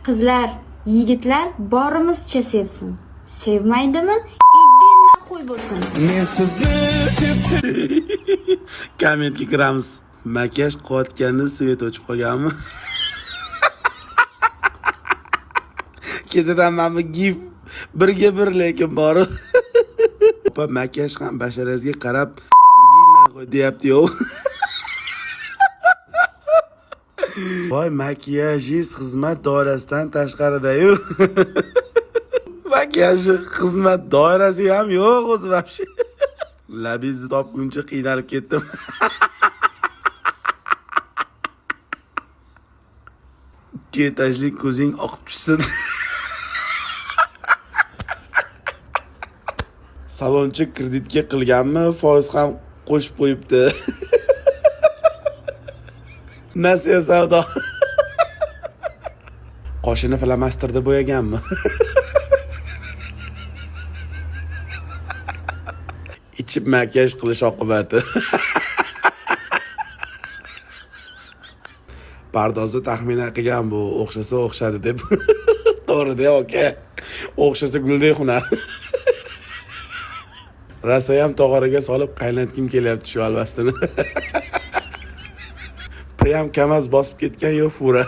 Qizlar, yigitlar borimizcha sevsin. Sevmaydimi? Iddiy qo'y bo'lsin. Men sizni kommentga kiramiz. Makiyaj qilayotganda svet o'chib qolganmi? Ketidan mana bu gif birga bir lekin bor. Opa makiyaj ham basharangizga qarab qo'y deyapti-yu. Voy, makiyajingiz xizmat doirasidan tashqarida-yu. Makiyajni xizmat doirasi ham yo'q o'zi vobshe. Labingizni topguncha qiynalib ketdim. Ketajlik ko'zing oqib tushsin. Salonchi kreditga qilganmi, foiz ham qo'shib qo'yibdi. Nasiya savdo. Qoshini flamasterda bo'yaganmi? Ichib makiyaj qilish oqibati. Pardozni taxminan qilgan bu, o'xshasa o'xshadi deb. To'g'ri-da, aka. O'xshasa guldek xunar. Rasa ham tog'oraga solib qaynatkim kelyapti shu alvastini. Prям kamaz bosib ketgan yo fura.